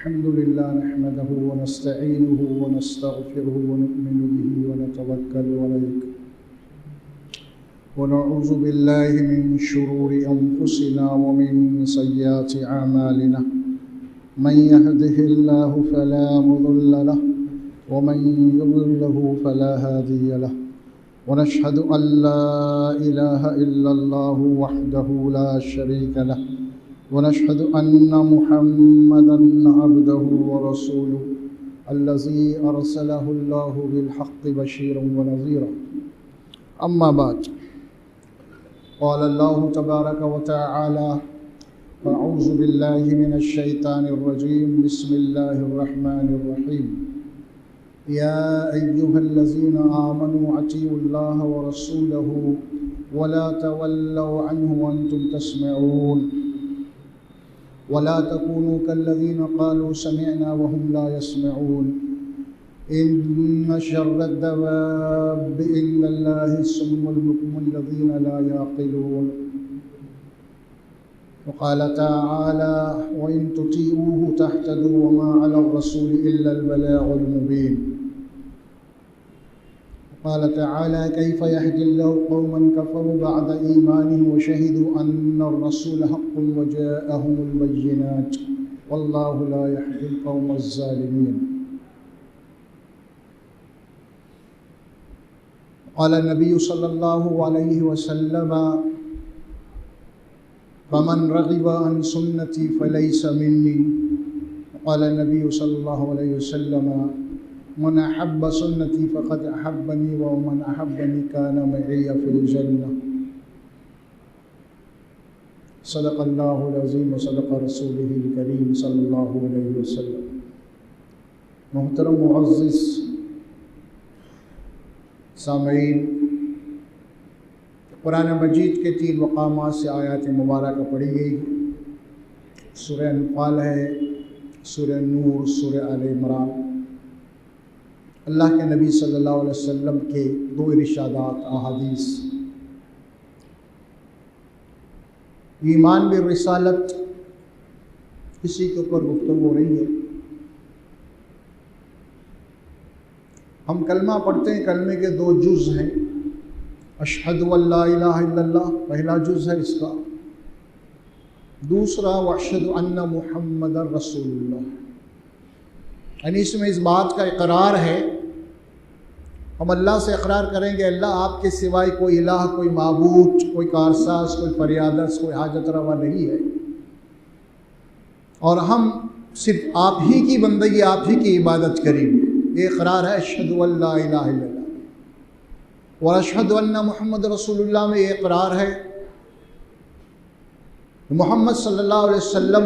الحمد لله نحمده ونستعينه ونستغفره ونؤمن به ونتوكل عليه ونعوذ بالله من شرور أنفسنا ومن سيئات أعمالنا من يهده الله فلا مضل له ومن يضلل فلا هادي له ونشهد أن لا إله إلا الله وحده لا شريك له ونشهد أن محمدًا عبده ورسوله الذي أرسله الله بالحق بشيرا ونذيرا أما بعد قال الله تبارك وتعالى أعوذ بالله من الشيطان الرجيم بسم الله الرحمن الرحيم يا أيها الذين آمنوا أطيعوا الله ورسوله ولا تولوا عنه وأنتم تسمعون ولا تكونوا كالذين قالوا سمعنا وهم لا يسمعون إن شر الدواب عند الله الصم البكم الذين لا يعقلون وقال تعالى وإن تطيعوه تهتدوا وما على الرسول إلا البلاغ المبين قال تعالى كيف يهدي الله قوما كفروا بعد إيمانهم وشهدوا أن الرسول حق وجاءهم البينات والله لا يهدي القوم الظالمين قال النبي صلى الله عليه وسلم فمن رغب عن سنتي فليس مني قال النبي صلى الله عليه وسلم من أحب سنتي فقد أحبني ومن أحبني كان معي في الجنة صدق الله العظيم وصدق رسوله الكريم صلی اللہ علیہ وسلم۔ محترم معزز سامعین، قرآن مجید کے 3 مقامات سے آیات مبارکہ پڑھی گئی۔ سورہ انفال ہے، سورہ نور، سورہ آل عمران۔ اللہ کے نبی صلی اللہ علیہ وسلم کے 2 ارشادات احادیث۔ ایمان بالرسالت، اسی کے اوپر گفتگو ہو رہی ہے۔ ہم کلمہ پڑھتے ہیں، کلمے کے 2 جز ہیں۔ اشہد ان لا الہ الا اللہ پہلا جز ہے اس کا، دوسرا واشہد ان محمد رسول اللہ، یعنی اس میں اس بات کا اقرار ہے، ہم اللہ سے اقرار کریں گے اللہ آپ کے سوائے کوئی الہ، کوئی معبود، کوئی کارساز، کوئی فریادرز، کوئی حاجت روا نہیں ہے، اور ہم صرف آپ ہی کی بندگی، آپ ہی کی عبادت کریں گے۔ یہ اقرار ہے اشہد ان لا الہ الا اللہ۔ اور اشہد ان محمد رسول اللہ میں یہ اقرار ہے محمد صلی اللہ علیہ وسلم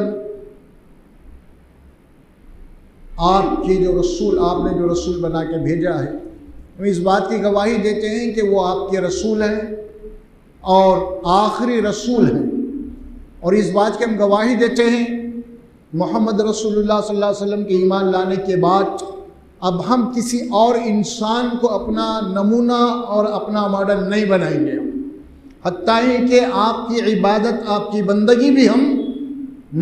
آپ کی جو رسول، آپ نے جو رسول بنا کے بھیجا ہے، ہم اس بات کی گواہی دیتے ہیں کہ وہ آپ کے رسول ہیں اور آخری رسول ہیں، اور اس بات کی ہم گواہی دیتے ہیں محمد رسول اللہ صلی اللہ علیہ وسلم کے ایمان لانے کے بعد اب ہم کسی اور انسان کو اپنا نمونہ اور اپنا ماڈل نہیں بنائیں گے، حتیٰ کہ آپ کی عبادت، آپ کی بندگی بھی ہم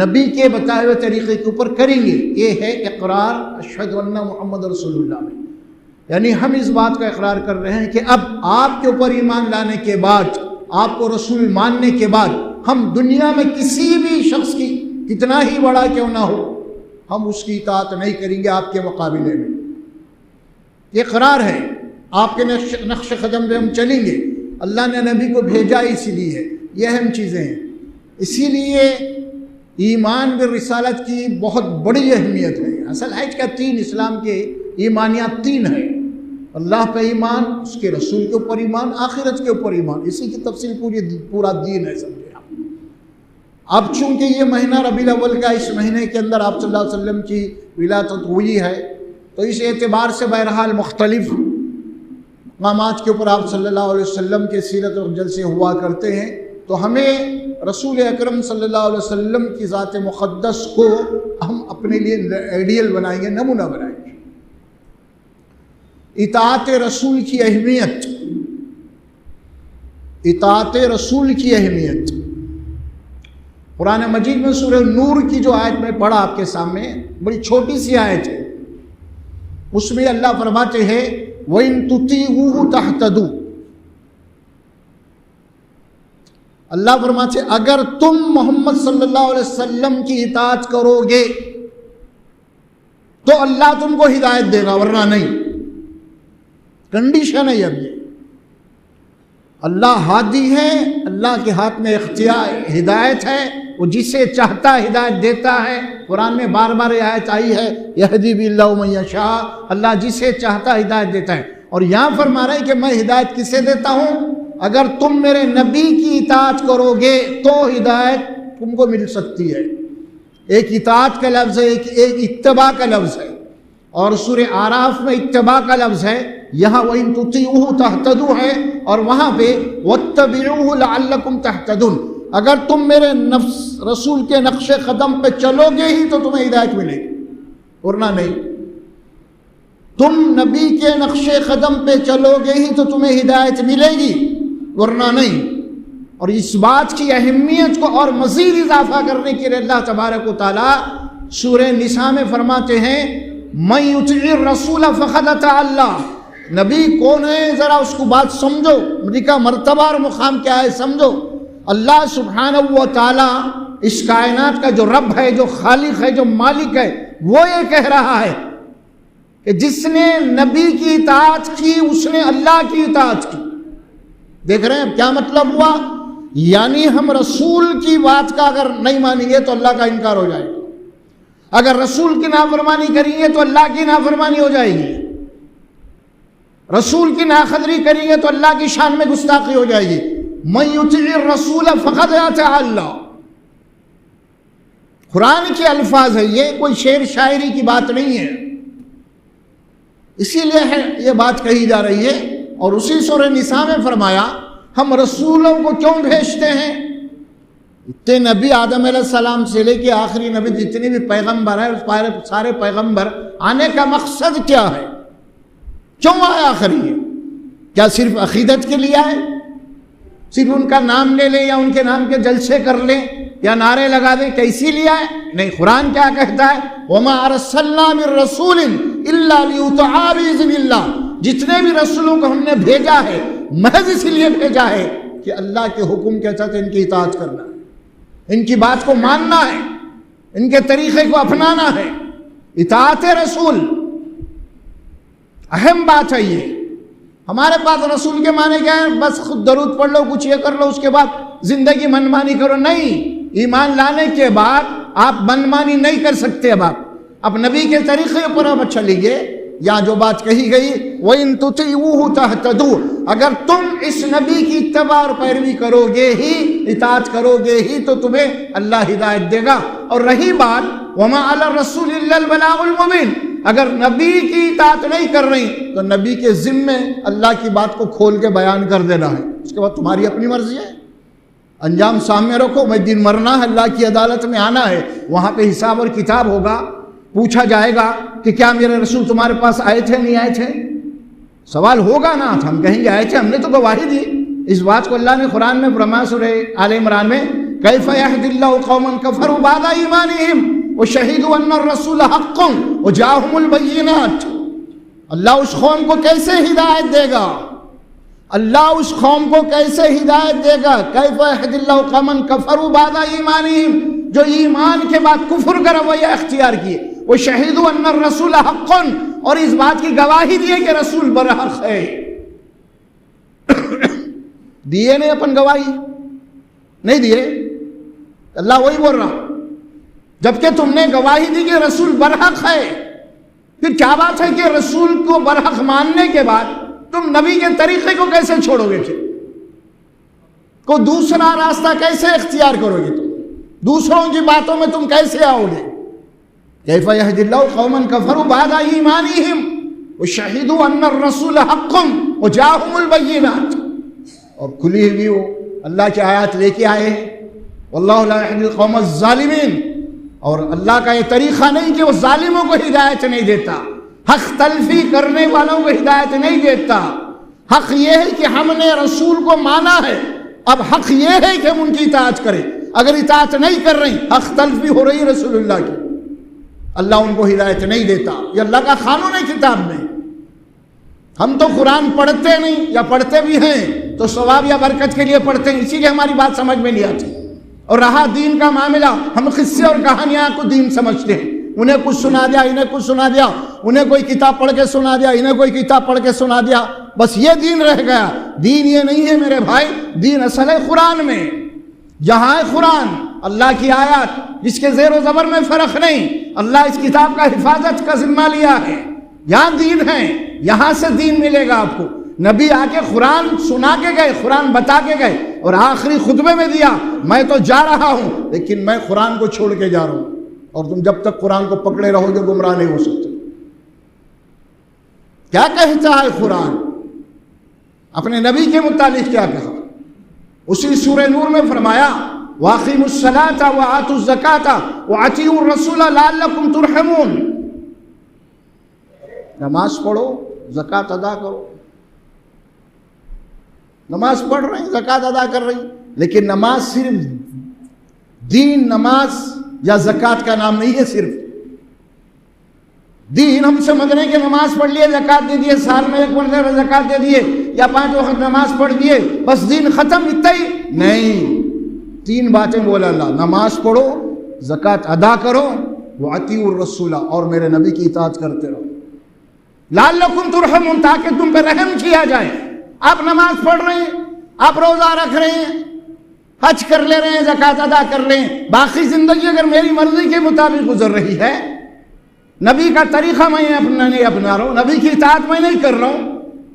نبی کے بتائے ہوئے طریقے کے اوپر کریں گے۔ یہ ہے اقرار اشہد ان محمد رسول اللہ میں، یعنی ہم اس بات کا اقرار کر رہے ہیں کہ اب آپ کے اوپر ایمان لانے کے بعد، آپ کو رسول ماننے کے بعد، ہم دنیا میں کسی بھی شخص کی کتنا ہی بڑا کیوں نہ ہو، ہم اس کی اطاعت نہیں کریں گے آپ کے مقابلے میں۔ یہ اقرار ہے، آپ کے نقش قدم پہ ہم چلیں گے۔ اللہ نے نبی کو بھیجا اسی لیے، یہ اہم چیزیں ہیں۔ اسی لیے ایمان بالرسالت کی بہت بڑی اہمیت ہے۔ اصل ہے کہ 3 اسلام کے ایمانیات 3 ہیں، اللہ پہ ایمان، اس کے رسول کے اوپر ایمان، آخرت کے اوپر ایمان، اسی کی تفصیل پورا دین ہے، سمجھے آپ۔ اب چونکہ یہ مہینہ ربیع الاول کا، اس مہینے کے اندر آپ صلی اللہ علیہ وسلم کی ولادت ہوئی ہے، تو اس اعتبار سے بہرحال مختلف مقامات کے اوپر آپ صلی اللہ علیہ وسلم کے سیرت اور جلسے ہوا کرتے ہیں، تو ہمیں رسول اکرم صلی اللہ علیہ وسلم کی ذات مقدس کو ہم اپنے لیے آئیڈیل بنائیں گے، نمونہ بنائیں گے۔ اطاعت رسول کی اہمیت، اطاعت رسول کی اہمیت، قرآن مجید میں سورہ نور کی جو آیت میں پڑھا آپ کے سامنے، بڑی چھوٹی سی آیت ہے، اس میں اللہ فرماتے ہیں وَإِن تُطِيعُوهُ تَهْتَدُوا، اللہ فرماتے ہیں اگر تم محمد صلی اللہ علیہ وسلم کی اطاعت کرو گے تو اللہ تم کو ہدایت دے گا، ورنہ نہیں۔ کنڈیشن ہے اب یہ، اللہ ہادی ہے، اللہ کے ہاتھ میں اختیار ہدایت ہے، وہ جسے چاہتا ہدایت دیتا ہے۔ قرآن میں بار بار یہ آیت آئی ہے یہدی باللہ من یشاء، اللہ جسے چاہتا ہدایت دیتا ہے۔ اور یہاں فرما رہے ہیں کہ میں ہدایت کسے دیتا ہوں؟ اگر تم میرے نبی کی اطاعت کرو گے تو ہدایت تم کو مل سکتی ہے۔ ایک اطاعت کا لفظ ہے، ایک اتباع کا لفظ ہے، اور سورہ اعراف میں اتباع کا لفظ ہے، یہاں وَإِن تُطِيعُوهُ تَهْتَدُوا ہے، اور وہاں پہ وَاتَّبِعُوهُ لَعَلَّكُمْ تَهْتَدُونَ، اگر تم میرے رسول کے نقش قدم پہ چلو گے ہی تو تمہیں ہدایت ملے گی، ورنہ نہیں۔ تم نبی کے نقش قدم پہ چلو گے ہی تو تمہیں ہدایت ملے گی، ورنہ نہیں۔ اور اس بات کی اہمیت کو اور مزید اضافہ کرنے کے لیے اللہ تبارک و تعالیٰ سورہ نساء میں فرماتے ہیں مَن یُطِعِ الرَّسُولَ فَقَدْ اطاع اللَّهَ، نبی کون ہے ذرا اس کو بات سمجھو، نبی کا مرتبہ اور مقام کیا ہے سمجھو۔ اللہ سبحانہ و تعالیٰ اس کائنات کا جو رب ہے، جو خالق ہے، جو مالک ہے، وہ یہ کہہ رہا ہے کہ جس نے نبی کی اطاعت کی اس نے اللہ کی اطاعت کی۔ دیکھ رہے ہیں کیا مطلب ہوا؟ یعنی ہم رسول کی بات کا اگر نہیں مانیں گے تو اللہ کا انکار ہو جائے گا، اگر رسول کی نافرمانی کریں گے تو اللہ کی نافرمانی ہو جائے گی، رسول کی ناقدری کریں گے تو اللہ کی شان میں گستاخی ہو جائے گی۔ مَن یُطِعِ الرَّسُولَ فَقَدْ اطاع اللَّهَ، قرآن کے الفاظ ہے، یہ کوئی شعر شاعری کی بات نہیں ہے، اسی لیے یہ بات کہی جا رہی ہے۔ اور اسی سورہ نساء میں فرمایا ہم رسولوں کو کیوں بھیجتے ہیں؟ اتنے نبی آدم علیہ السلام سے لے کے آخری نبی جتنے بھی پیغمبر ہیں، سارے پیغمبر آنے کا مقصد کیا ہے؟ کیوں آئے آخر یہ؟ کیا صرف عقیدت کے لیے آئے؟ صرف ان کا نام لے لیں یا ان کے نام کے جلسے کر لیں یا نعرے لگا دیں کہ اسی لیے آئے؟ نہیں، قرآن کیا کہتا ہے وَمَا أَرْسَلْنَا مِن رَّسُولٍ إِلَّا لِيُطَاعَ بِإِذْنِ اللَّهِ، جتنے بھی رسولوں کو ہم نے بھیجا ہے محض اس لیے بھیجا ہے کہ اللہ کے حکم کے تحت ان کی اطاعت کرنا ہے، ان کی بات کو ماننا ہے، ان کے طریقے کو اپنانا ہے۔ اطاعت رسول اہم بات ہے۔ یہ ہمارے پاس رسول کے معنی کیا ہے؟ بس خود درود پڑھ لو، کچھ یہ کر لو، اس کے بعد زندگی منمانی کرو؟ نہیں، ایمان لانے کے بعد آپ منمانی نہیں کر سکتے۔ اب نبی کے طریقے پر اب چلیں گے۔ یا جو بات کہی گئی وَإِن تُطِيعُوهُ تَهْتَدُوا، اگر تم اس نبی کی اتباع اور پیروی کرو گے ہی، اطاعت کرو گے ہی تو تمہیں اللہ ہدایت دے گا۔ اور رہی بات وَمَا عَلَى الرَّسُولِ إِلَّا الْبَلَاغُ الْمُبِينُ، اگر نبی کی اطاعت نہیں کر رہی تو نبی کے ذمے اللہ کی بات کو کھول کے بیان کر دینا ہے، اس کے بعد تمہاری اپنی مرضی ہے، انجام سامنے رکھو۔ میں دن مرنا ہے، اللہ کی عدالت میں آنا ہے، وہاں پہ حساب اور کتاب ہوگا، پوچھا جائے گا کہ کیا میرے رسول تمہارے پاس آئے تھے نہیں آئے تھے؟ سوال ہوگا نا، ہم کہیں گے آئے تھے، ہم نے تو گواہی دی۔ اس بات کو اللہ نے قرآن میں فرمایا سورہ آل عمران میں کیف یہدی اللہ قوما کفروا بعد ایمانہم وشہدوا ان الرسول حق وجاءہم البینات، اللہ اس قوم کو کیسے ہدایت دے گا؟ اللہ اس قوم کو کیسے ہدایت دے گا؟ کیف یہدی اللہ قوما کفروا بعد ایمانہم، جو ایمان کے بعد کفر کا رویہ اختیار کیے، وشہدوا ان الرسول حق، اور اس بات کی گواہی دیے کہ رسول برحق ہے۔ دیے نہیں اپن گواہی؟ نہیں دیے، اللہ وہی بول رہا، جبکہ تم نے گواہی دی کہ رسول برحق ہے، پھر کیا بات ہے کہ رسول کو برحق ماننے کے بعد تم نبی کے طریقے کو کیسے چھوڑو گے؟ پھر کو دوسرا راستہ کیسے اختیار کرو گے؟ تم دوسروں کی باتوں میں تم کیسے آؤ گے؟ کیف یہدی اللہ قوما کفروا بعد ایمانہم وشہدوا ان الرسول حق وجاءہم البینات، اور کھلی ہوئی وہ اللہ کی آیات لے کے آئے ہیں، واللہ لا یہدی القوم الظالمین، اور اللہ کا یہ طریقہ نہیں کہ وہ ظالموں کو ہدایت نہیں دیتا، حق تلفی کرنے والوں کو ہدایت نہیں دیتا۔ حق یہ ہے کہ ہم نے رسول کو مانا ہے، اب حق یہ ہے کہ ہم ان کی اطاعت کریں۔ اگر اطاعت نہیں کر رہی، حق تلف بھی ہو رہی ہے رسول اللہ کی، اللہ ان کو ہدایت نہیں دیتا۔ یہ اللہ کا قانون ہے کتاب میں۔ ہم تو قرآن پڑھتے نہیں، یا پڑھتے بھی ہیں تو ثواب یا برکت کے لیے پڑھتے ہیں، اسی لیے ہماری بات سمجھ میں نہیں آتی۔ اور رہا دین کا معاملہ، ہم قصے اور کہانیاں کو دین سمجھتے ہیں، انہیں کچھ سنا دیا، انہیں کچھ سنا دیا، انہیں کوئی کتاب پڑھ کے سنا دیا، انہیں کوئی کتاب پڑھ کے سنا دیا، بس یہ دین رہ گیا۔ دین یہ نہیں ہے میرے بھائی، دین اصل ہے قرآن میں، جہاں ہے قرآن اللہ کی آیات جس کے زیر و زبر میں فرق نہیں، اللہ اس کتاب کا حفاظت کا ذمہ لیا ہے، یہاں دین ہے، یہاں سے دین ملے گا آپ کو۔ نبی آ کے قرآن سنا کے گئے، قرآن بتا کے گئے، اور آخری خطبے میں دیا میں تو جا رہا ہوں لیکن میں قرآن کو چھوڑ کے جا رہا ہوں، اور تم جب تک قرآن کو پکڑے رہو گے گمراہ نہیں ہو سکتے۔ کیا کہتا ہے قرآن؟ اپنے نبی کے متعلق کیا کہا؟ اسی سورہ نور میں فرمایا وَأَقِیمُوا الصَّلَاةَ وَآتُوا الزَّکَاةَ وَأَطِیعُوا الرَّسُولَ لَعَلَّکُمْ تُرْحَمُونَ۔ نماز پڑھو، زکوٰۃ ادا کرو۔ نماز پڑھ رہے ہیں، زکوٰۃ ادا کر رہی ہیں، لیکن نماز صرف دین، نماز یا زکوٰۃ کا نام نہیں ہے۔ صرف دین ہم سمجھ رہے ہیں کہ نماز پڑھ لیے، زکوٰۃ دے دیے، سال میں ایک مرتبہ زکوٰۃ دے دیے، یا 5 وقت نماز پڑھ دیے، بس دین ختم، اتنا ہی نہیں۔ 3 باتیں بولا اللہ، نماز پڑھو، زکوٰۃ ادا کرو، وَأَطِیعُوا الرَّسُولَ، اور میرے نبی کی اطاعت کرتے رہو، لَعَلَّکُمْ تُرْحَمُونَ، تاکہ تم پہ رحم کیا جائے۔ آپ نماز پڑھ رہے ہیں، آپ روزہ رکھ رہے ہیں، حج کر لے رہے ہیں، زکوٰۃ ادا کر رہے ہیں، باقی زندگی اگر میری مرضی کے مطابق گزر رہی ہے، نبی کا طریقہ میں نہیں اپنا رہا ہوں، نبی کی اطاعت میں نہیں کر رہا ہوں،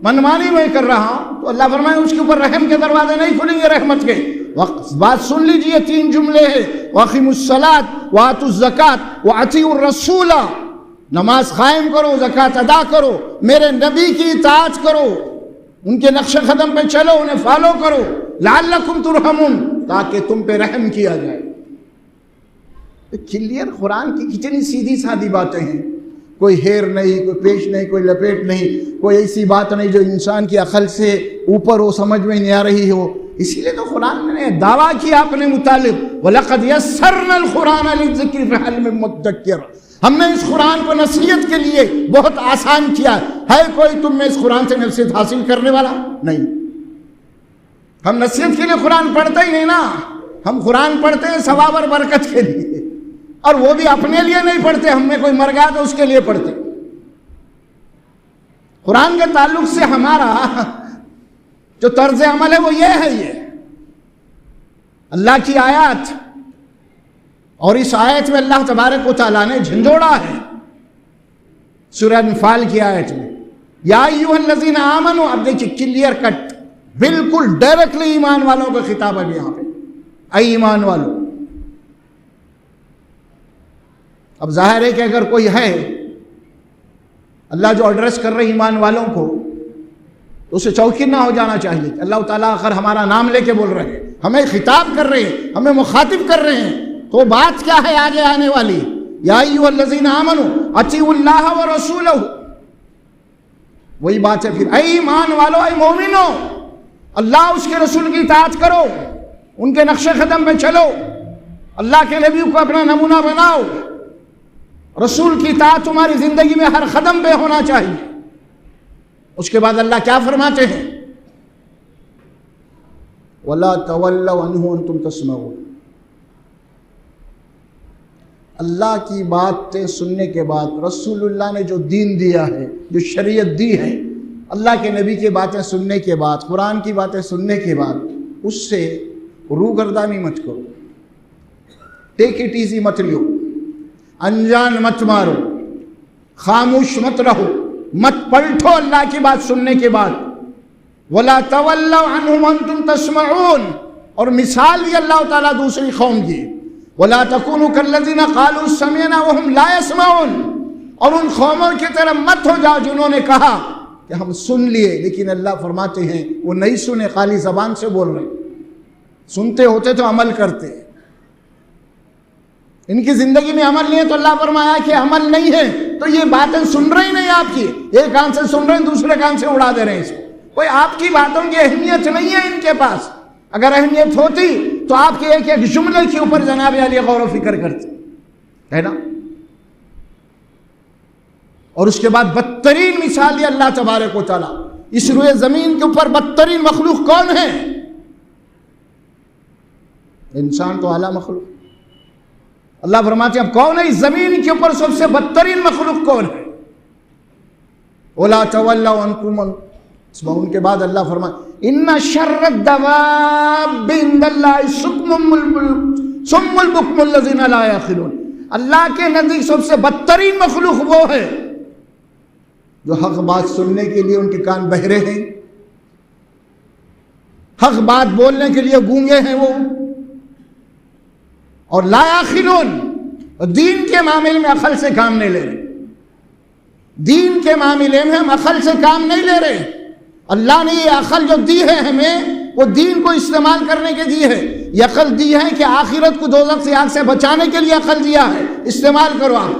منمانی میں کر رہا ہوں، تو اللہ فرمائے اس کے اوپر رحم کے دروازے نہیں کھلیں گے رحمت کے۔ بات سن لیجئے، 3 جملے ہیں، وَأَقِیمُوا الصَّلَاةَ وَآتُوا الزَّکَاةَ وَأَطِیعُوا الرَّسُولَ، نماز قائم کرو، زکوٰۃ ادا کرو، میرے نبی کی اطاعت کرو، ان کے نقش قدم پہ چلو، انہیں فالو کرو، لعلکم ترحمون، تاکہ تم پہ رحم کیا جائے۔ کلیئر قرآن کی کتنی سیدھی سادی باتیں ہیں، کوئی ہیر نہیں، کوئی پیش نہیں، کوئی لپیٹ نہیں، کوئی ایسی بات نہیں جو انسان کی عقل سے اوپر ہو، سمجھ میں نہیں آ رہی ہو۔ اسی لیے تو قرآن نے دعویٰ کیا اپنے متعلق وَلَقَدْ يَسَّرْنَا الْقُرْآنَ لِلذِّکْرِ فَهَلْ مِن مُدَّکِّرٍ، ہم نے اس قرآن کو نصیحت کے لیے بہت آسان کیا ہے کوئی تم میں اس قرآن سے نصیحت حاصل کرنے والا نہیں؟ ہم نصیحت کے لیے قرآن پڑھتے ہی نہیں نا، ہم قرآن پڑھتے ہیں ثواب اور برکت کے لیے، اور وہ بھی اپنے لیے نہیں پڑھتے، ہم میں کوئی مر گیا تو اس کے لیے پڑھتے۔ قرآن کے تعلق سے ہمارا جو طرز عمل ہے وہ یہ ہے، یہ اللہ کی آیات، اور اس آیت میں اللہ تبارک و تعالیٰ نے جھنجھوڑا ہے سورہ انفال کی آیت میں، یا ایھا الذین آمنوا، اب دیکھیں کلیئر کٹ، بالکل ڈائریکٹلی ایمان والوں کا خطاب ہے یہاں پہ، اے ایمان والوں۔ اب ظاہر ہے کہ اگر کوئی ہے، اللہ جو ایڈریس کر رہے ایمان والوں کو، تو اسے چوکھی نہ ہو جانا چاہیے کہ اللہ تعالیٰ آخر ہمارا نام لے کے بول رہے ہیں، ہمیں خطاب کر رہے ہیں، ہمیں مخاطب کر رہے ہیں، تو بات کیا ہے آگے آنے والی؟ یا ایھا الذین آمنوا اطیعوا اللہ ورسولہ، وہی بات ہے پھر، اے ایمان والو، اے مومنو، اللہ اس کے رسول کی اطاعت کرو، ان کے نقش قدم پہ چلو، اللہ کے نبی کو اپنا نمونہ بناؤ، رسول کی اطاعت تمہاری زندگی میں ہر قدم پہ ہونا چاہیے۔ اس کے بعد اللہ کیا فرماتے ہیں؟ وَلَا تَوَلَّوْا عَنْهُ وَأَنْتُمْ تَسْمَعُونَ، اللہ کی باتیں سننے کے بعد، رسول اللہ نے جو دین دیا ہے، جو شریعت دی ہے، اللہ کے نبی کی باتیں سننے کے بعد، قرآن کی باتیں سننے کے بعد، اس سے روگردانی مت کرو، ٹیک اٹ ایزی مت لیو، انجان مت مارو، خاموش مت رہو، مت پلٹو اللہ کی بات سننے کے بعد۔ وَلَا تَوَلَّوْا عَنْهُ وَأَنْتُمْ تَسْمَعُونَ، اور مثال دی اللہ تعالیٰ دوسری قوم کی، وَلَا تَكُونُوا كَالَّذِينَ قَالُوا سَمِعْنَا وَهُمْ لَا يَسْمَعُونَ، اور ان قوموں کی طرح مت ہو جاؤ جنہوں نے کہا کہ ہم سن لیے، لیکن اللہ فرماتے ہیں وہ نہیں سنے، خالی زبان سے بول رہے، سنتے ہوتے تو عمل کرتے، ان کی زندگی میں عمل نہیں ہے، تو اللہ فرمایا کہ عمل نہیں ہے تو یہ باتیں سن رہی نہیں آپ کی، ایک کان سے سن رہے ہیں دوسرے کان سے اڑا دے رہے ہیں اس کو، کوئی آپ کی باتوں کی اہمیت نہیں ہے ان کے پاس، اگر اہمیت ہوتی تو آپ کے ایک ایک جملے کے اوپر جناب علی غور و فکر کرتے ہے نا. اور اس کے بعد بدترین مثال دی اللہ تبارک و تعالیٰ. اس روئے زمین کے اوپر بدترین مخلوق کون ہے؟ انسان تو اعلیٰ مخلوق. اللہ فرماتے ہیں اب کون ہے اس زمین کے اوپر سب سے بدترین مخلوق کون ہے؟ وَلَا تَوَلَّوْا عَنْكُمْ. ان کے بعد اللہ فرماتے إِنَّ شَرَّ الدَّوَابِّ عِندَ اللَّهِ صُمُّ الْبُكْمُ الَّذِينَ لَا يَعْقِلُونَ. اللہ کے نزدیک سب سے بدترین مخلوق وہ ہے جو حق بات سننے کے لیے ان کے کان بہرے ہیں، حق بات بولنے کے لیے گونگے ہیں وہ، اور لا یعقلون، دین کے معاملے میں عقل سے کام نہیں لے رہے. دین کے معاملے میں ہم عقل سے کام نہیں لے رہے. اللہ نے یہ عقل جو دی ہے ہمیں وہ دین کو استعمال کرنے کے دی ہے. یہ عقل دی ہے کہ آخرت کو دوزخ سے آگ سے بچانے کے لیے عقل دیا ہے، استعمال کرو آپ.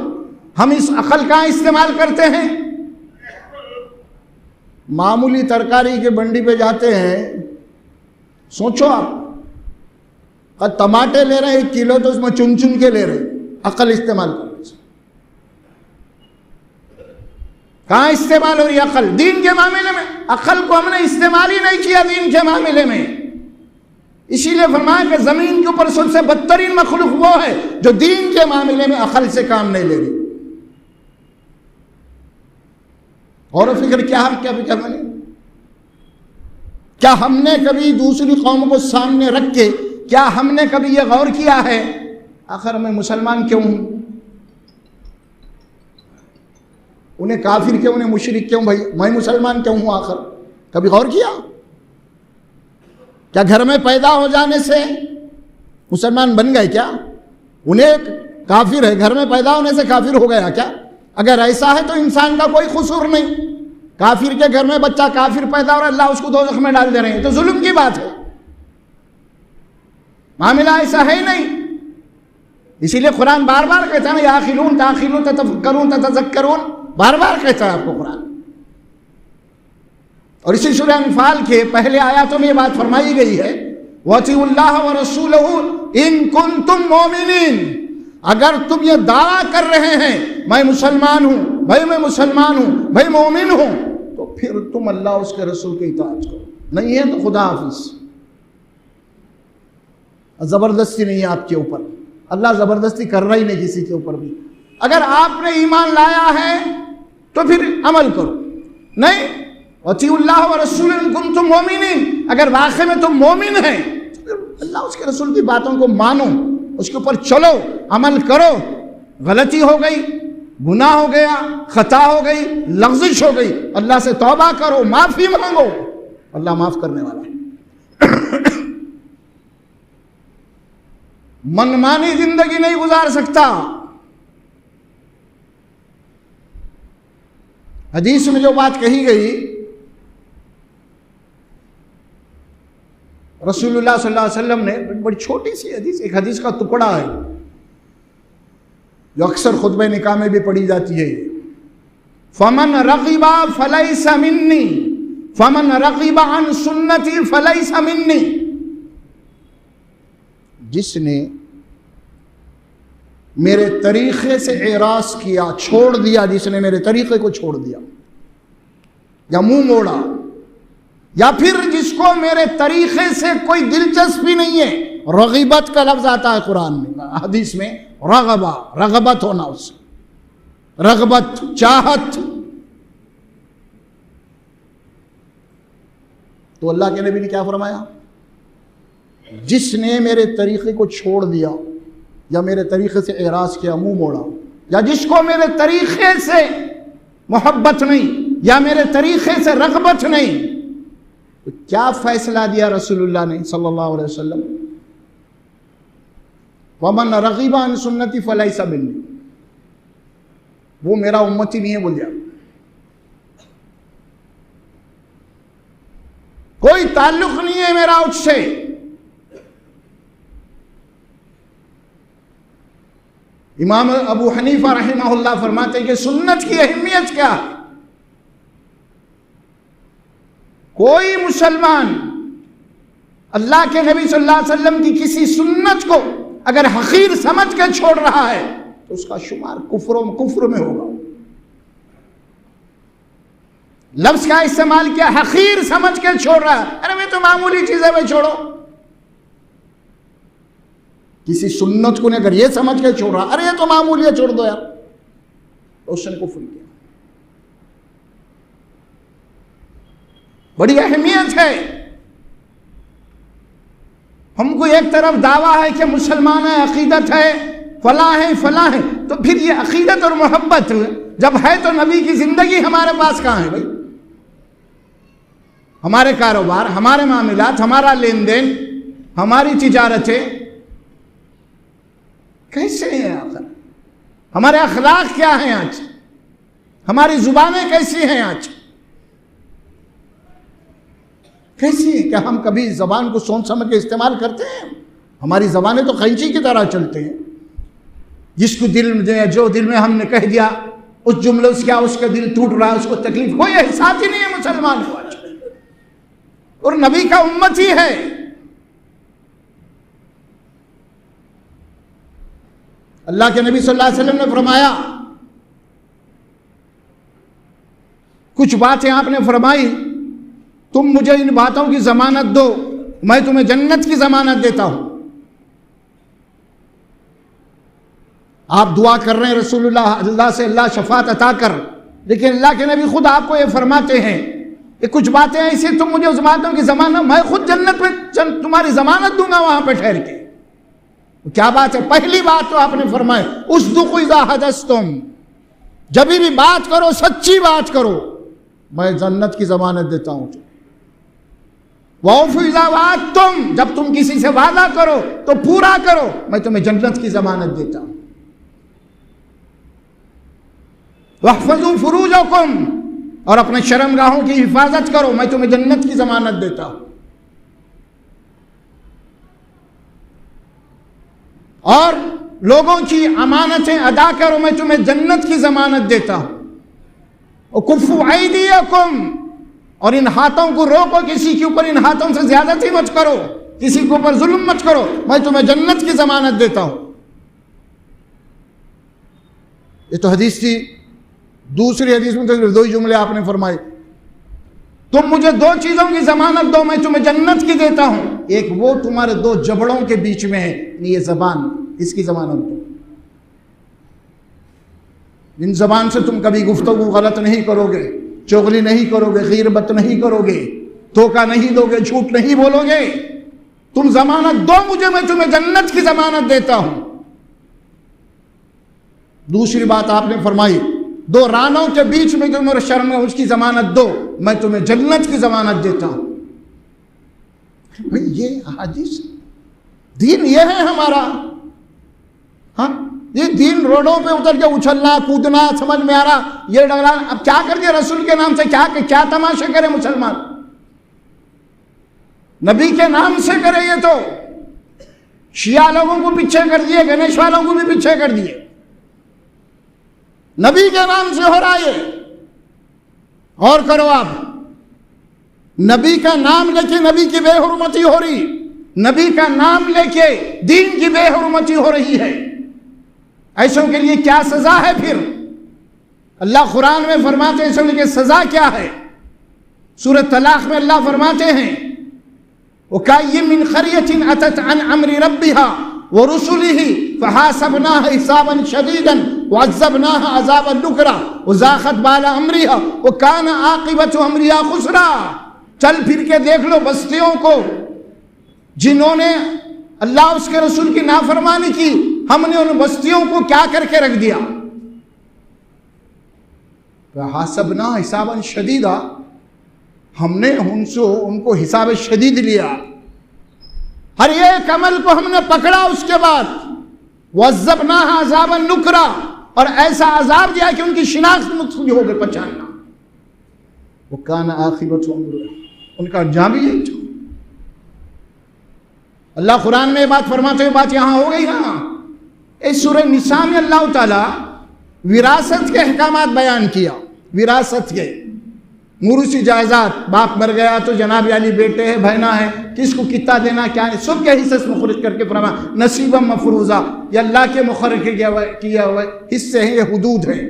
ہم اس عقل کہاں استعمال کرتے ہیں؟ معمولی ترکاری کے بنڈی پہ جاتے ہیں، سوچو آپ ٹماٹر لے رہے ہیں 1 کلو تو اس میں چن چن کے لے رہے ہیں. عقل استعمال کرو. کہاں استعمال ہو رہی عقل؟ دین کے معاملے میں. عقل کو ہم نے استعمال ہی نہیں کیا دین کے معاملے میں. اسی لیے فرمایا کہ زمین کے اوپر سب سے بدترین مخلوق وہ ہے جو دین کے معاملے میں عقل سے کام نہیں لے رہی. غور و فکر کیا بنی؟ کیا ہم نے کبھی دوسری قوموں کو سامنے رکھ کے کیا ہم نے کبھی یہ غور کیا ہے آخر میں مسلمان کیوں ہوں، انہیں کافر کیوں، انہیں مشرک کیوں، بھائی میں مسلمان کیوں ہوں؟ آخر کبھی غور کیا؟ کیا گھر میں پیدا ہو جانے سے مسلمان بن گئے کیا؟ انہیں کافر ہے، گھر میں پیدا ہونے سے کافر ہو گیا کیا؟ اگر ایسا ہے تو انسان کا کوئی قصور نہیں. کافر کے گھر میں بچہ کافر پیدا ہو رہا ہے، اللہ اس کو دوزخ میں ڈال دے رہے ہیں، تو ظلم کی بات ہے. معاملہ ایسا ہے ہی نہیں. اسی لیے قرآن بار بار کہتا ہے نا یعقلون تعقلون تتفکرون تتذکرون، بار بار کہتا ہے آپ کو قرآن. اور اسی سورہ انفال کے پہلے آیاتوں میں یہ بات فرمائی گئی ہے وَأَطِیعُوا اللَّهَ وَرَسُولَهُ إِن كُنتُم مُؤْمِنِینَ. اگر تم یہ دعویٰ کر رہے ہیں میں مسلمان ہوں، بھائی میں مسلمان ہوں، بھائی مومن ہوں، تو پھر تم اللہ اس کے رسول کی اطاعت کرو. نہیں ہے تو خدا حافظ. زبردستی نہیں ہے آپ کے اوپر، اللہ زبردستی کر رہا ہی نہیں کسی کے اوپر بھی. اگر آپ نے ایمان لایا ہے تو پھر عمل کرو. نہیں وَأَطِیعُوا اللَّهَ وَرَسُولَهُ إِن كُنتُم مُؤْمِنِینَ، اگر واقعی میں تم مومن ہیں تو پھر اللہ اس کے رسول کی باتوں کو مانو، اس کے اوپر چلو، عمل کرو. غلطی ہو گئی، گناہ ہو گیا، خطا ہو گئی، لغزش ہو گئی، اللہ سے توبہ کرو، معافی مانگو، اللہ معاف کرنے والا ہے. منمانی زندگی نہیں گزار سکتا. حدیث میں جو بات کہی گئی، رسول اللہ صلی اللہ علیہ وسلم نے بڑی چھوٹی سی حدیث، ایک حدیث کا ٹکڑا ہے جو اکثر خطبہ نکاح میں بھی پڑھی جاتی ہے. فمن رغب فلیس منی، فمن رغب عن سنتی فلیس منی. جس نے میرے طریقے سے اعراض کیا، چھوڑ دیا، جس نے میرے طریقے کو چھوڑ دیا یا منہ موڑا، یا پھر جس کو میرے طریقے سے کوئی دلچسپی نہیں ہے. رغبت کا لفظ آتا ہے قرآن میں، حدیث میں رغبہ، رغبت ہونا، اس سے رغبت، چاہت. تو اللہ کے نبی نے کیا فرمایا؟ جس نے میرے طریقے کو چھوڑ دیا یا میرے طریقے سے اعراض کیا، منہ موڑا، یا جس کو میرے طریقے سے محبت نہیں یا میرے طریقے سے رغبت نہیں، تو کیا فیصلہ دیا رسول اللہ نے صلی اللہ علیہ وسلم؟ وَمَنْ رَغِبَ عَنْ سُنَّتِي فَلَيْسَ مِنِّي، وہ میرا امتی نہیں ہے. بول دیا، کوئی تعلق نہیں ہے میرا اس سے. امام ابو حنیفہ رحمہ اللہ فرماتے ہیں کہ سنت کی اہمیت کیا ہے. کوئی مسلمان اللہ کے نبی صلی اللہ علیہ وسلم کی کسی سنت کو اگر حقیر سمجھ کے چھوڑ رہا ہے تو اس کا شمار کفر میں ہوگا. لفظ کا استعمال کیا؟ حقیر سمجھ کے چھوڑ رہا ہے. ارے میں تو معمولی چیزیں میں چھوڑو. کسی سنت کو نے اگر یہ سمجھ کے چھوڑ رہا، ارے یہ تو معمولی ہے چھوڑ دو یار، تو اس نے کفر کیا. بڑی اہمیت ہے. ہم کو ایک طرف دعویٰ ہے کہ مسلمان ہے، عقیدت ہے، فلاں ہے فلاں ہے، تو پھر یہ عقیدت اور محبت جب ہے تو نبی کی زندگی ہمارے پاس کہاں ہے بھائی؟ ہمارے کاروبار، ہمارے معاملات، ہمارا لین دین، ہماری تجارتیں کیسے ہیں آخر؟ ہمارے اخلاق کیا ہیں آج؟ ہماری زبانیں کیسی ہیں آج؟ کیسی ہیں؟ کیا ہم کبھی زبان کو سوچ سمجھ کے استعمال کرتے ہیں؟ ہماری زبانیں تو قینچی کی طرح چلتے ہیں. جس کو دل میں، جو دل میں ہم نے کہہ دیا اس جملے سے کیا اس کا دل ٹوٹ رہا ہے، اس کو تکلیف، کوئی احساس ہی نہیں ہے مسلمان کو آج. اور نبی کا امت ہی ہے. اللہ کے نبی صلی اللہ علیہ وسلم نے فرمایا، کچھ باتیں آپ نے فرمائی، تم مجھے ان باتوں کی ضمانت دو، میں تمہیں جنت کی ضمانت دیتا ہوں. آپ دعا کر رہے ہیں رسول اللہ سے اللہ شفاعت عطا کر، لیکن اللہ کے نبی خود آپ کو یہ فرماتے ہیں کہ کچھ باتیں ایسی تم مجھے اس باتوں کی ضمانت، میں خود جنت میں تمہاری ضمانت دوں گا وہاں پہ ٹھہر کے. کیا بات ہے؟ پہلی بات تو آپ نے فرمایا اصدقوا اذا حدثتم، جب بھی بات کرو سچی بات کرو، میں جنت کی ضمانت دیتا ہوں. وَأَوْفُوا إِذَا وَعَدتُّمْ، جب تم کسی سے وعدہ کرو تو پورا کرو، میں تمہیں جنت کی ضمانت دیتا ہوں. وَاحْفَظُوا فُرُوجَكُمْ، اور اپنے شرمگاہوں کی حفاظت کرو، میں تمہیں جنت کی ضمانت دیتا ہوں. اور لوگوں کی امانتیں ادا کرو، میں تمہیں جنت کی ضمانت دیتا ہوں. وَكُفُّوا أَيْدِيَكُمْ، اور ان ہاتھوں کو روکو، کسی کے اوپر ان ہاتھوں سے زیادتی مت کرو، کسی کے اوپر ظلم مت کرو، میں تمہیں جنت کی ضمانت دیتا ہوں. یہ تو حدیث تھی. دوسری حدیث میں تو دو ہی جملے آپ نے فرمائے، تم مجھے دو چیزوں کی ضمانت دو، میں تمہیں جنت کی دیتا ہوں. ایک وہ تمہارے دو جبڑوں کے بیچ میں ہے، یہ زبان، اس کی ضمانت دو. ان زبان سے تم کبھی گفتگو غلط نہیں کرو گے، چغلی نہیں کرو گے، غیبت نہیں کرو گے، دھوکہ نہیں دو گے، جھوٹ نہیں بولو گے. تم ضمانت دو مجھے، میں تمہیں جنت کی ضمانت دیتا ہوں. دوسری بات آپ نے فرمائی، دو رانوں کے بیچ میں جو میرے شرم ہے اس کی ضمانت دو، میں تمہیں جنت کی ضمانت دیتا ہوں. یہ حدیث دین یہ ہے ہمارا. ہاں یہ دین روڈوں پہ اتر کے اچھلنا کودنا سمجھ میں آ رہا، یہ ڈگرانا. اب کیا کر دیا رسول کے نام سے؟ کیا تماشے کرے مسلمان؟ نبی کے نام سے کرے. یہ تو شیعہ لوگوں کو پیچھے کر دیے، گنیش والوں کو بھی پیچھے کر دیے. نبی کے نام سے ہو رہا ہے. اور کرو آپ، نبی کا نام لے کے نبی کی بے حرمتی ہو رہی، نبی کا نام لے کے دین کی بے حرمتی ہو رہی ہے. ایسوں کے لیے کیا سزا ہے پھر؟ اللہ قرآن میں فرماتے ہیں ایسوں کے لیے سزا کیا ہے. سورۃ طلاق میں اللہ فرماتے ہیں وَكَأَيٍّ مِّن قَرْيَةٍ أَتَتْ عَنْ أَمْرِ رَبِّهَا وَرُسُلِهِ فَحَاسَبْنَاهَا حِسَابًا شَدِيدًا وَعَذَّبْنَاهَا عَذَابًا نُكْرًا وَذَاقَتْ وَبَالَ أَمْرِهَا وَكَانَ عَاقِبَةُ أَمْرِهَا خُسْرًا. چل پھر کے دیکھ لو بستیوں کو جنہوں نے اللہ اس کے رسول کی نافرمانی کی، ہم نے ان بستیوں کو کیا کر کے رکھ دیا. فَحَاسَبْنَاهَا حِسَابًا شَدِيدًا، ہم نے ان کو حساب شدید لیا. ہر ایک عمل کو ہم نے پکڑا، اس کے بعد وَعَذَّبْنَاهَا عَذَابًا نُكْرًا، اور ایسا عذاب دیا کہ ان کی شناخت مشکل ہو گئے پہچاننا. وَكَانَ عَاقِبَةُ أَمْرِهَا، ان کا انجام ہی یہی تھا. اللہ قرآن میں یہ بات فرماتے ہوئے بات یہاں ہو گئی نا. اس سورہ نساء میں اللہ تعالیٰ وراثت کے احکامات بیان کیا. وراثت کے موروثی جائیداد، باپ مر گیا تو جناب علی بیٹے ہے بہنا ہے، کس کو کتنا دینا کیا ہے، سب کے حصے سے مخرج کر کے فرمایا نصیبا مفروضہ، یہ اللہ کے مقرر کیا ہوا حصے ہیں، یہ حدود ہیں۔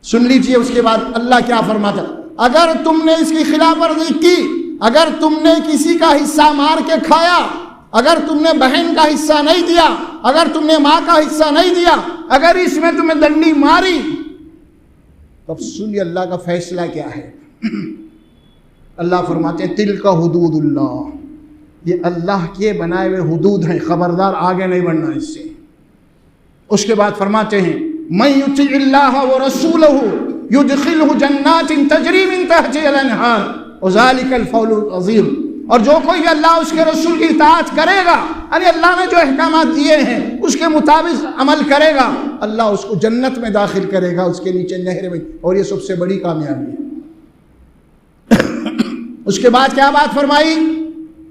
سن لیجئے اس کے بعد اللہ کیا فرماتا ہے، اگر تم نے اس کی خلاف ورزی کی، اگر تم نے کسی کا حصہ مار کے کھایا، اگر تم نے بہن کا حصہ نہیں دیا، اگر تم نے ماں کا حصہ نہیں دیا، اگر اس میں تمہیں ڈنڈی ماری، تب سنیے اللہ کا فیصلہ کیا ہے۔ اللہ فرماتے ہیں تلک حدود اللہ، یہ اللہ کے بنائے ہوئے حدود ہیں، خبردار آگے نہیں بڑھنا اس سے۔ اس کے بعد فرماتے ہیں من یطع اللہ ورسولہ یدخلہ جنات تجری من تحتہا الانہار وذلک الفوز العظیم، اور جو کوئی اللہ اس کے رسول کی اطاعت کرے گا، یعنی اللہ نے جو احکامات دیے ہیں اس کے مطابق عمل کرے گا، اللہ اس کو جنت میں داخل کرے گا، اس کے نیچے نہریں میں، اور یہ سب سے بڑی کامیابی ہے۔ اس کے بعد کیا بات فرمائی،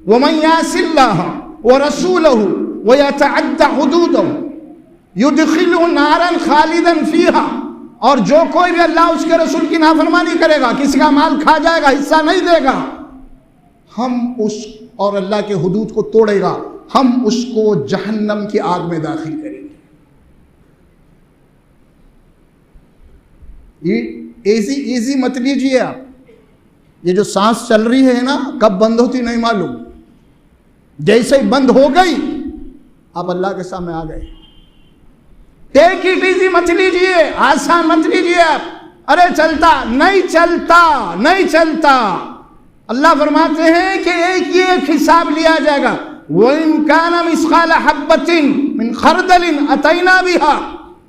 وَمَن يَعْصِ اللَّهَ وَرَسُولَهُ وَيَتَعَدَّ حُدُودَهُ يُدْخِلْهُ نَارًا خَالِدًا فِيهَا، اور جو کوئی بھی اللہ اس کے رسول کی نافرمانی کرے گا، کسی کا مال کھا جائے گا، حصہ نہیں دے گا، ہم اس اور اللہ کے حدود کو توڑے گا، ہم اس کو جہنم کی آگ میں داخل کریں گے۔ ایزی مت لیجیے آپ، یہ جو سانس چل رہی ہے نا، کب بند ہوتی نہیں معلوم، جیسے ہی بند ہو گئی آپ اللہ کے سامنے آ گئے۔ ٹیک اٹ ایزی مت لیجیے، آسان مت لیجیے آپ، ارے چلتا نہیں، چلتا نہیں چلتا۔ اللہ فرماتے ہیں کہ ایک ہی ایک حساب لیا جائے گا، وَإِن كَانَ مِثْقَالَ حَبَّةٍ مِّنْ خَرْدَلٍ أَتَيْنَا بِهَا،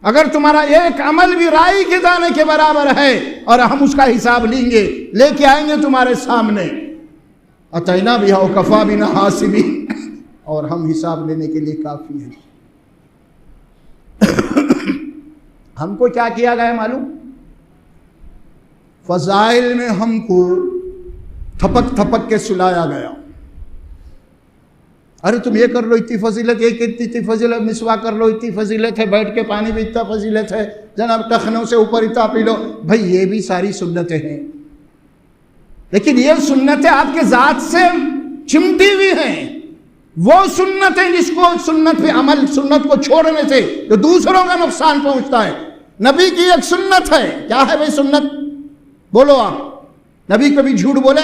اگر تمہارا ایک عمل بھی رائی کے دانے کے برابر ہے اور ہم اس کا حساب لیں گے، لے کے آئیں گے تمہارے سامنے، أَتَيْنَا بِهَا وَكَفَى بِنَا حَاسِبِينَ، اور ہم حساب لینے کے لیے کافی ہیں۔ ہم کو کیا کیا گیا معلوم، فضائل میں ہم کو تھپک تھپک کے سلایا گیا، ارے تم یہ کر لو اتنی فضیلت، یہ اتنی فضیلت، مسواک کر لو اتنی فضیلت ہے، بیٹھ کے پانی بھی اتنا فضیلت ہے، جناب ٹخنوں سے اوپر اتنا پی لو، بھائی یہ بھی ساری سنتیں ہیں، لیکن یہ سنتیں آپ کے ذات سے چمٹی ہوئی ہیں، وہ سنتیں جس کو سنت پہ عمل، سنت کو چھوڑنے سے جو دوسروں کا نقصان پہنچتا ہے۔ نبی کی ایک سنت ہے، کیا ہے بھائی سنت، بولو آپ، نبی کبھی جھوٹ بولے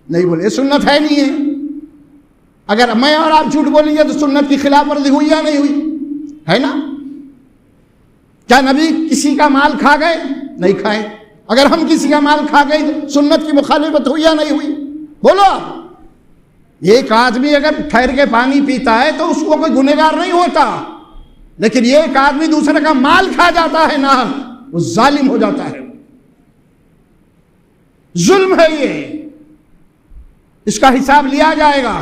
نہیں بولے، یہ سنت ہے نہیں ہے۔ اگر میں اور آپ جھوٹ بولیں گے تو سنت کی خلاف ورزی ہوئی یا نہیں ہوئی، ہے نا؟ کیا نبی کسی کا مال کھا گئے؟ نہیں کھائے۔ اگر ہم کسی کا مال کھا گئے تو سنت کی مخالفت ہوئی یا نہیں ہوئی؟ بولو آپ۔ ایک آدمی اگر ٹھہر کے پانی پیتا ہے تو اس کو کوئی گنہگار نہیں ہوتا، لیکن یہ ایک آدمی دوسرے کا مال کھا جاتا ہے نا، وہ ظالم ہو جاتا ہے، ظلم ہے یہ، اس کا حساب لیا جائے گا۔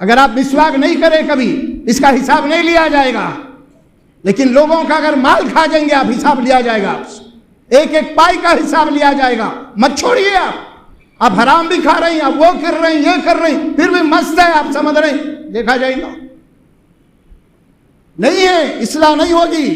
اگر آپ مسواک نہیں کریں کبھی، اس کا حساب نہیں لیا جائے گا، لیکن لوگوں کا اگر مال کھا جائیں گے آپ، حساب لیا جائے گا، آپ سے ایک ایک پائی کا حساب لیا جائے گا۔ مت چھوڑیے آپ حرام بھی کھا رہے ہیں، آپ وہ کر رہے ہیں، یہ کر رہے ہیں، پھر بھی مست ہے، آپ سمجھ رہے ہیں، دیکھا جائے گا نہیں ہے، اصلاح نہیں ہوگی۔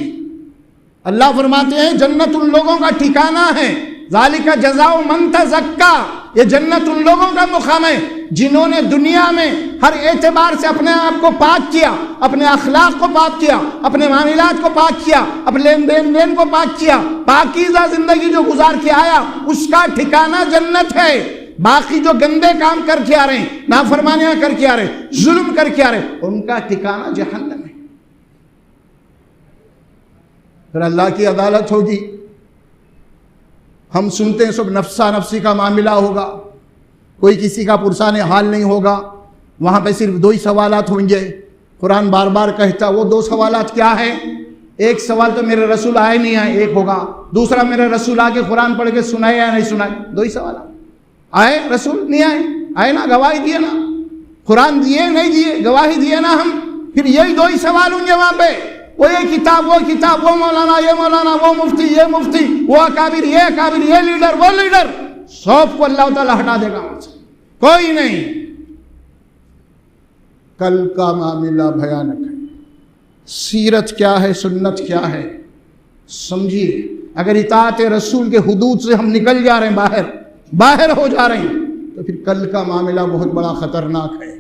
اللہ فرماتے ہیں جنت ان لوگوں کا ٹھکانہ ہے، ذالک جزاء من تزکا، یہ جنت ان لوگوں کا مقام ہے جنہوں نے دنیا میں ہر اعتبار سے اپنے آپ کو پاک کیا، اپنے اخلاق کو پاک کیا، اپنے معاملات کو پاک کیا، اپنے لین دین کو پاک کیا، پاکیزہ زندگی جو گزار کے آیا اس کا ٹھکانہ جنت ہے۔ باقی جو گندے کام کر کے آ رہے ہیں، نافرمانیاں کر کے آ رہے ہیں، ظلم کر کے آ رہے ہیں، ان کا ٹھکانہ جہنم ہے۔ پھر اللہ کی عدالت ہوگی، ہم سنتے ہیں سب نفسا نفسی کا معاملہ ہوگا، کوئی کسی کا پرسان حال نہیں ہوگا، وہاں پہ صرف 2 ہی سوالات ہوں گے۔ قرآن بار بار کہتا وہ 2 سوالات کیا ہے؟ ایک سوال تو میرے رسول آئے نہیں آئے، ایک ہوگا، دوسرا میرے رسول آ کے قرآن پڑھ کے سنائے یا نہیں سنائے، 2 ہی سوالات۔ آئے رسول نہیں آئے، آئے نا، گواہی دیے نا، قرآن دیے نہیں دیے، گواہی دیے نا ہم، پھر یہی 2 ہی سوال ہوں گے وہاں پہ، وہ یہ کتاب وہ مولانا یہ مولانا، وہ مفتی یہ مفتی، وہ اکابر یہ اکابر، یہ لیڈر وہ لیڈر، سب کو اللہ تعالیٰ ہٹا دے گا وہاں سے، کوئی نہیں۔ کل کا معاملہ بھیانک ہے۔ سیرت کیا ہے، سنت کیا ہے، سمجھیے۔ اگر اطاعت رسول کے حدود سے ہم نکل جا رہے ہیں باہر، باہر ہو جا رہے ہیں، تو پھر کل کا معاملہ بہت بڑا خطرناک ہے۔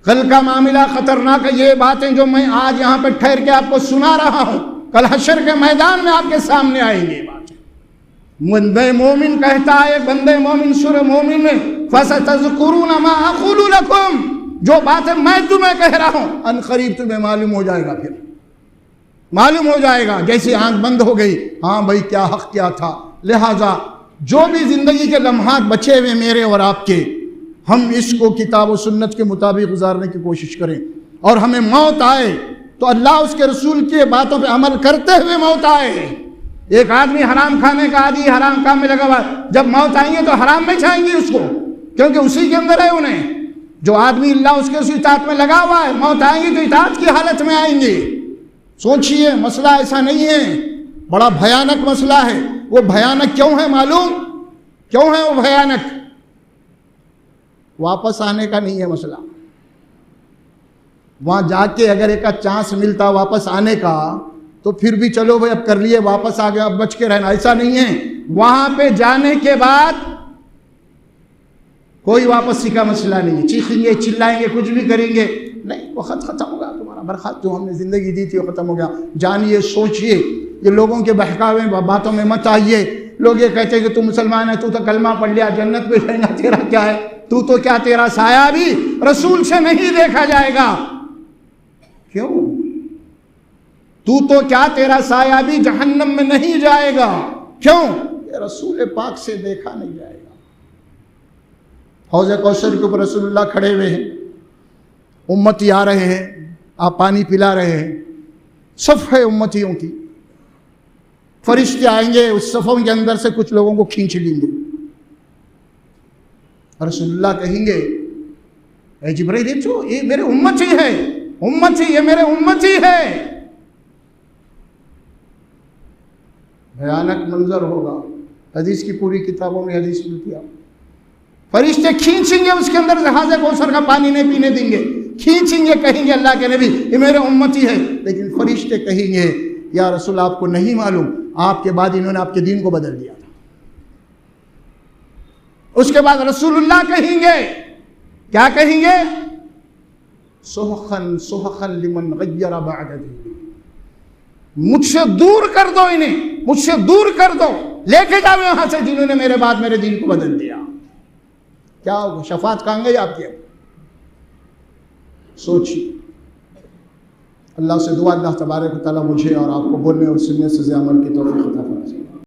کل کا معاملہ خطرناک ہے۔ یہ باتیں جو میں آج یہاں پہ ٹھہر کے آپ کو سنا رہا ہوں، کل حشر کے میدان میں آپ کے سامنے آئیں گے۔ بندے مومن کہتا ہے، بندے مومن سورہ مومن میں فَسَتَذْكُرُونَ مَا أَقُولُ لَكُمْ، جو باتیں میں تمہیں کہہ رہا ہوں ان قریب تمہیں معلوم ہو جائے گا، پھر معلوم ہو جائے گا۔ جیسے آنکھ بند ہو گئی، ہاں بھائی کیا حق کیا تھا۔ لہٰذا جو بھی زندگی کے لمحات بچے ہوئے میرے اور آپ کے، ہم اس کو کتاب و سنت کے مطابق گزارنے کی کوشش کریں، اور ہمیں موت آئے تو اللہ اس کے رسول کی باتوں پہ عمل کرتے ہوئے موت آئے۔ ایک آدمی حرام کھانے کا عادی، حرام کام میں لگا ہوا، جب موت آئیں گے تو حرام میں چھائیں گے اس کو، کیونکہ اسی کے اندر ہے انہیں۔ جو آدمی اللہ اس کے اسی اطاعت میں لگا ہوا ہے، موت آئیں گی تو اطاعت کی حالت میں آئیں گے۔ سوچئے، مسئلہ ایسا نہیں ہے، بڑا بھیانک مسئلہ ہے۔ وہ بھیانک کیوں ہے معلوم؟ کیوں ہے وہ بھیانک؟ واپس آنے کا نہیں ہے مسئلہ۔ وہاں جا کے اگر ایک چانس ملتا واپس آنے کا تو پھر بھی چلو بھائی اب کر لیے، واپس آ گیا، اب بچ کے رہنا، ایسا نہیں ہے۔ وہاں پہ جانے کے بعد کوئی واپسی کا مسئلہ نہیں ہے۔ چیخیں گے، چلائیں گے، کچھ بھی کریں گے، نہیں، وقت ختم ہوگا تمہارا، برخاست جو ہم نے زندگی دی تھی وہ ختم ہو گیا۔ جانیے، سوچئے، یہ لوگوں کے بہکاوے باتوں میں مت آئیے۔ لوگ یہ کہتے ہیں کہ تو مسلمان ہے، تو کلمہ پڑھ لیا، جنت میں جائے گا، تیرا کیا ہے؟ تو کیا، تیرا سایہ بھی رسول سے نہیں دیکھا جائے گا۔ کیوں؟ تو کیا، تیرا سایہ بھی جہنم میں نہیں جائے گا۔ کیوں؟ یہ رسول پاک سے دیکھا نہیں جائے گا۔ حوض کوثر کے اوپر رسول اللہ کھڑے ہوئے ہیں، امتی آ رہے ہیں، آپ پانی پلا رہے ہیں، صف ہے امتیوں کی، فرشتے آئیں گے، اس صفوں کے اندر سے کچھ لوگوں کو کھینچ لیں گے۔ رسول اللہ کہیں گے، اے جبرائیل، یہ میرے امتی ہے، امتی، یہ میرے امتی ہے۔ بھیانک منظر ہوگا، حدیث کی پوری کتابوں میں حدیث ملتی ہے۔ فرشتے کھینچیں گے اس کے اندر سے، حوض کوثر کا پانی نہیں پینے دیں گے، کھینچیں گے، کہیں گے اللہ کے نبی یہ میرے امتی ہے۔ لیکن فرشتے کہیں گے، یا رسول آپ کو نہیں معلوم، آپ کے بعد انہوں نے آپ کے دین کو بدل دیا تھا۔ اس کے بعد رسول اللہ کہیں گے، کیا کہیں گے؟ سحقاً سحقاً لمن غیر بعد دین، مجھ سے دور کر دو انہیں، مجھ سے دور کر دو، لے کے جاؤ یہاں سے جنہوں نے میرے بعد میرے دین کو بدل دیا۔ کیا ہوگا؟ شفاعت کہاں گئی آپ کی؟ سوچیے۔ اللہ سے دعا، اللہ تبارک و تعالیٰ مجھے اور آپ کو بولنے اور سننے سے عمل کی توفیق عطا فرمائے۔